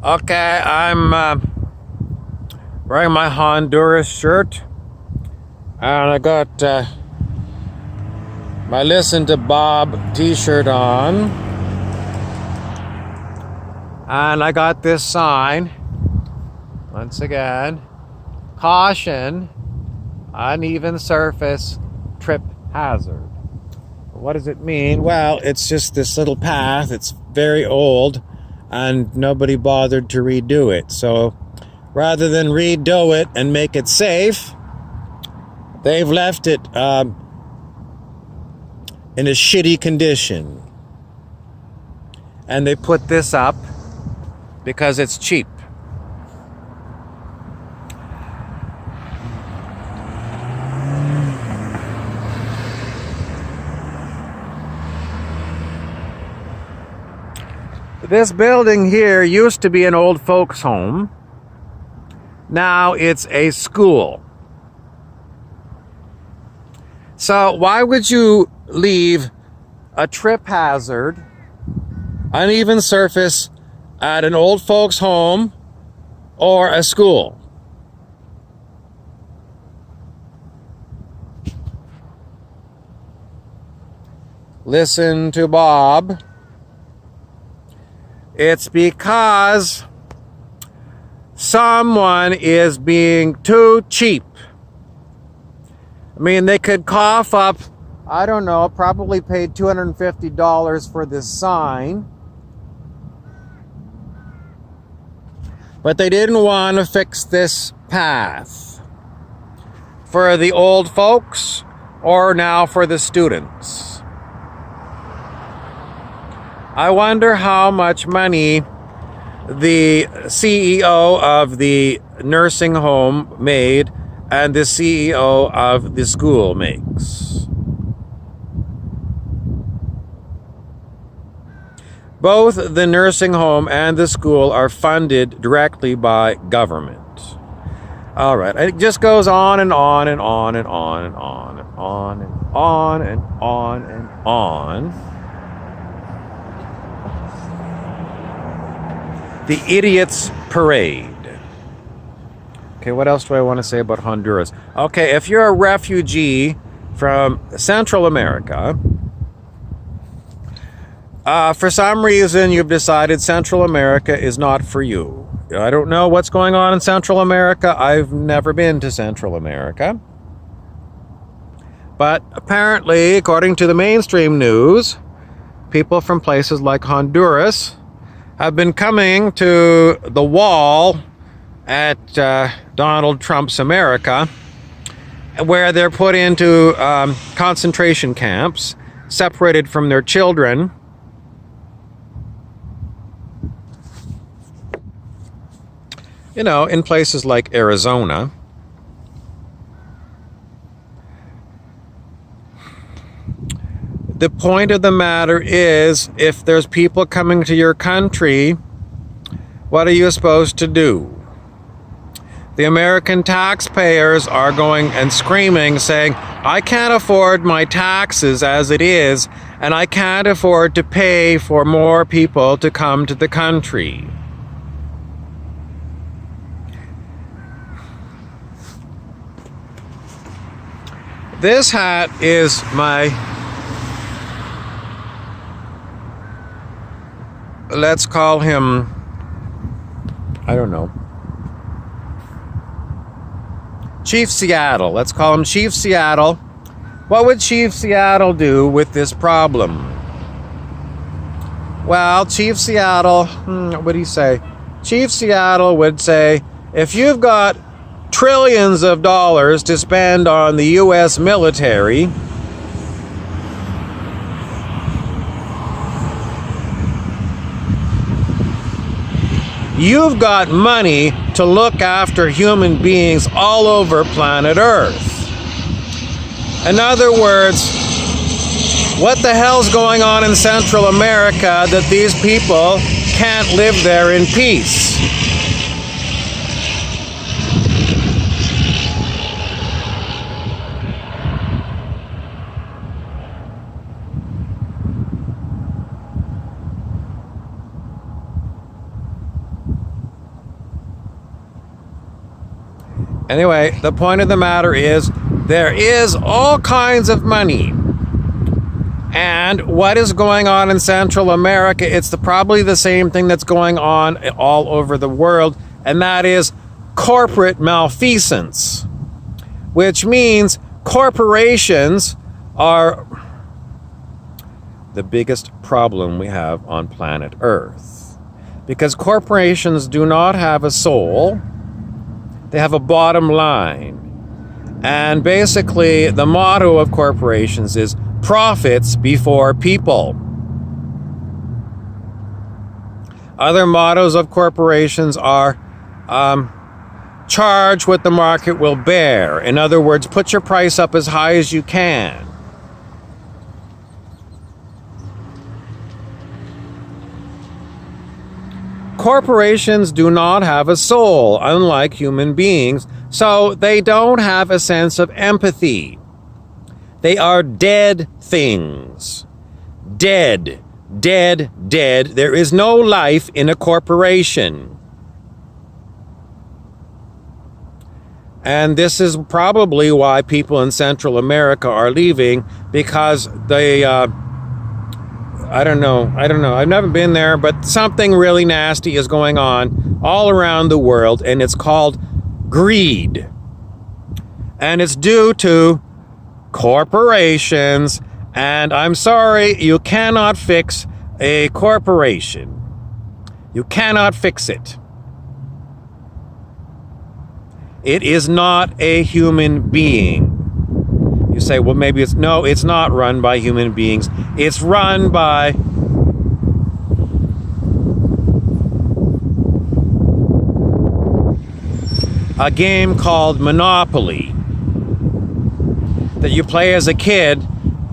Okay, I'm wearing my Honduras shirt, and I got my Listen to Bob t-shirt on, and I got this sign, once again, caution, uneven surface, trip hazard. What does it mean? Well, it's just this little path. It's very old, and nobody bothered to redo it. So rather than redo it and make it safe, they've left it in a shitty condition. And they put this up because it's cheap. This building here used to be an old folks' home. Now it's a school. So why would you leave a trip hazard, uneven surface at an old folks' home or a school? Listen to Bob. It's because someone is being too cheap. I mean, they could cough up, I don't know, probably paid $250 for this sign. But they didn't want to fix this path for the old folks or now for the students. I wonder how much money the CEO of the nursing home made and the CEO of the school makes. Both the nursing home and the school are funded directly by government. All right, it just goes on and on and on and on and on and on and on and on and on. The Idiot's Parade. Okay, what else do I want to say about Honduras? Okay, if you're a refugee from Central America, for some reason you've decided Central America is not for you. I don't know what's going on in Central America. I've never been to Central America. But apparently, according to the mainstream news, people from places like Honduras have been coming to the wall at Donald Trump's America, where they're put into concentration camps, separated from their children. You know, in places like Arizona. The point of the matter is, if there's people coming to your country, what are you supposed to do? The American taxpayers are going and screaming, saying, I can't afford my taxes as it is, and I can't afford to pay for more people to come to the country. This hat is my, let's call him, I don't know, Chief Seattle. Let's call him Chief Seattle. What would Chief Seattle do with this problem? Well, Chief Seattle, what would he say? Chief Seattle would say, if you've got trillions of dollars to spend on the U.S. military, you've got money to look after human beings all over planet Earth. In other words, what the hell's going on in Central America that these people can't live there in peace? Anyway, the point of the matter is there is all kinds of money. And what is going on in Central America, it's probably the same thing that's going on all over the world, and that is corporate malfeasance, which means corporations are the biggest problem we have on planet Earth. Because corporations do not have a soul, they have a bottom line. And basically, the motto of corporations is profits before people. Other mottos of corporations are charge what the market will bear. In other words, put your price up as high as you can. Corporations do not have a soul, unlike human beings, so they don't have a sense of empathy. They are dead things. Dead, dead, dead. There is no life in a corporation. And this is probably why people in Central America are leaving, because they, I don't know. I've never been there, but something really nasty is going on all around the world, and it's called greed. And it's due to corporations, and I'm sorry, you cannot fix a corporation. You cannot fix it. It is not a human being. You say, well, maybe it's not run by human beings. It's run by a game called Monopoly that you play as a kid.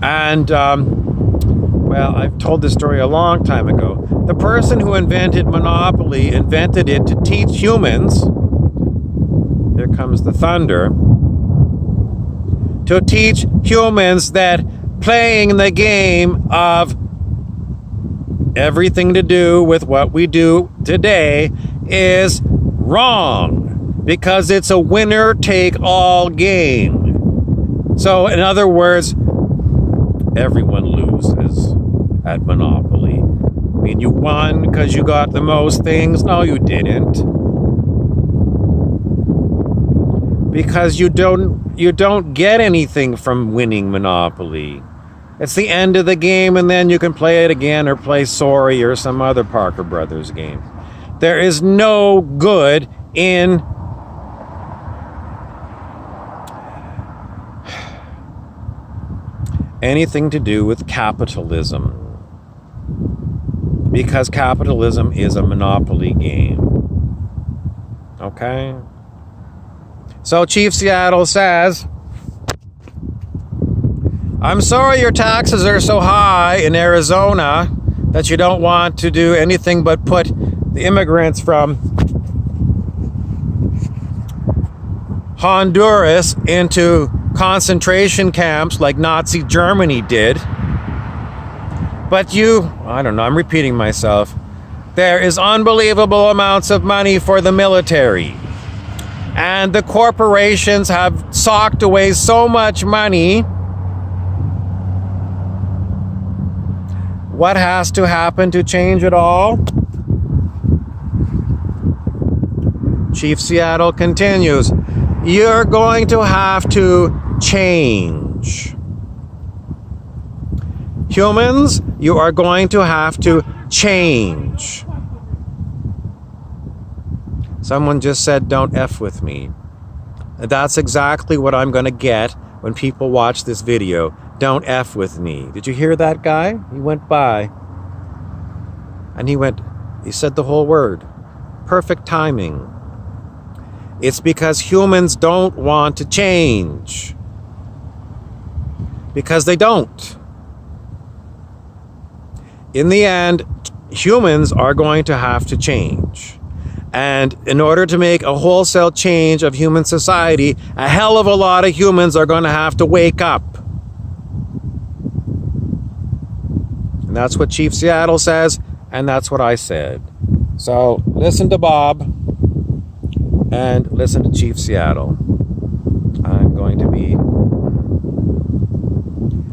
And, well, I've told this story a long time ago. The person who invented Monopoly invented it to teach humans, here comes the thunder, to teach humans that playing the game of everything to do with what we do today is wrong, because it's a winner-take-all game. So, in other words, everyone loses at Monopoly. I mean, you won because you got the most things. No, you didn't. Because you don't get anything from winning Monopoly. It's the end of the game, and then you can play it again or play Sorry or some other Parker Brothers game. There is no good in anything to do with capitalism, because capitalism is a monopoly game. Okay? So Chief Seattle says, I'm sorry your taxes are so high in Arizona that you don't want to do anything but put the immigrants from Honduras into concentration camps like Nazi Germany did. But I don't know, I'm repeating myself. There is unbelievable amounts of money for the military. And the corporations have socked away so much money. What has to happen to change it all? Chief Seattle continues, you're going to have to change. Humans, you are going to have to change. Someone just said, don't F with me. That's exactly what I'm going to get when people watch this video. Don't F with me. Did you hear that guy? He went by. And he said the whole word. Perfect timing. It's because humans don't want to change. Because they don't. In the end, humans are going to have to change. And in order to make a wholesale change of human society, a hell of a lot of humans are going to have to wake up. And that's what Chief Seattle says, and that's what I said. So listen to Bob and listen to Chief Seattle. going to be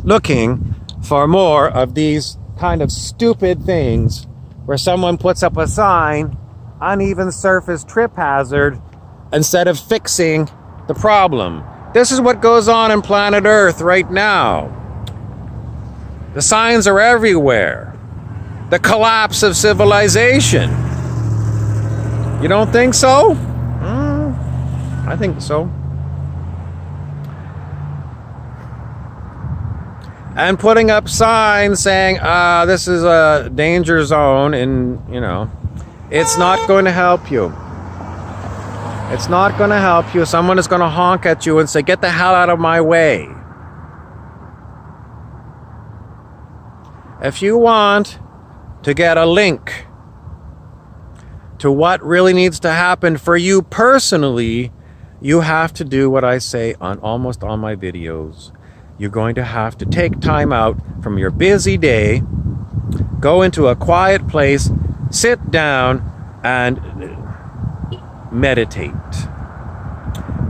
looking for more of these kind of stupid things where someone puts up a sign, uneven surface trip hazard, instead of fixing the problem. This is what goes on in planet Earth right now. The signs are everywhere. The collapse of civilization. You don't think so? I think so. And putting up signs saying, this is a danger zone, and, you know, it's not going to help you. It's not going to help you. Someone is going to honk at you and say, get the hell out of my way. If you want to get a link to what really needs to happen for you personally, you have to do what I say on almost all my videos. You're going to have to take time out from your busy day, go into a quiet place, sit down, and meditate.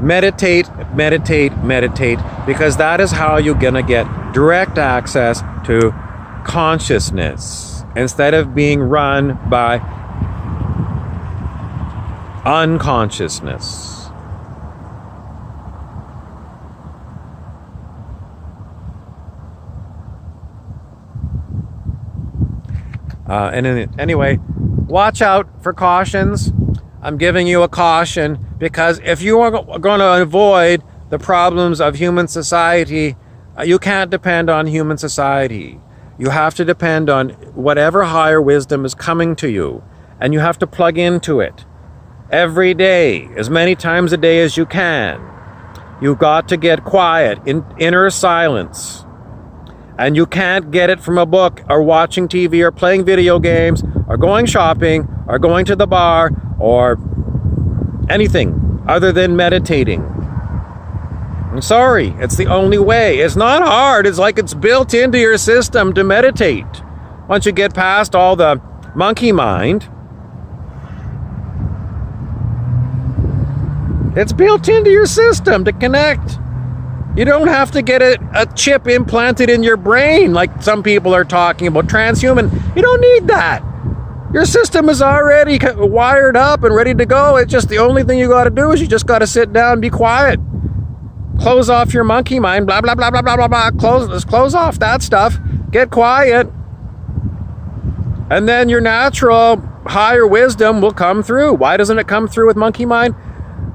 Meditate, meditate, meditate, because that is how you're going to get direct access to consciousness instead of being run by unconsciousness. Anyway, watch out for cautions. I'm giving you a caution because if you are going to avoid the problems of human society, you can't depend on human society. You have to depend on whatever higher wisdom is coming to you, and you have to plug into it every day, as many times a day as you can. You've got to get quiet, in inner silence. And you can't get it from a book or watching TV or playing video games or going shopping or going to the bar or anything other than meditating. I'm sorry, it's the only way. It's not hard. It's like it's built into your system to meditate. Once you get past all the monkey mind, it's built into your system to connect. You don't have to get a chip implanted in your brain like some people are talking about, transhuman. You don't need that. Your system is already wired up and ready to go. It's just the only thing you got to do is you just got to sit down and be quiet. Close off your monkey mind, blah, blah, blah, blah, blah, blah, blah. Close off that stuff. Get quiet. And then your natural higher wisdom will come through. Why doesn't it come through with monkey mind?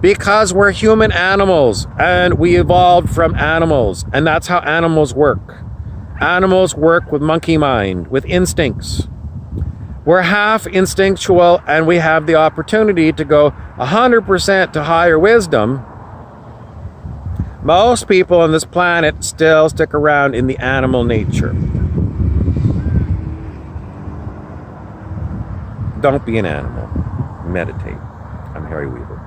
Because we're human animals and we evolved from animals, and that's how animals work. Animals work with monkey mind, with instincts. We're half instinctual and we have the opportunity to go 100% to higher wisdom. Most people on this planet still stick around in the animal nature. Don't be an animal. Meditate. I'm Harry Weaver.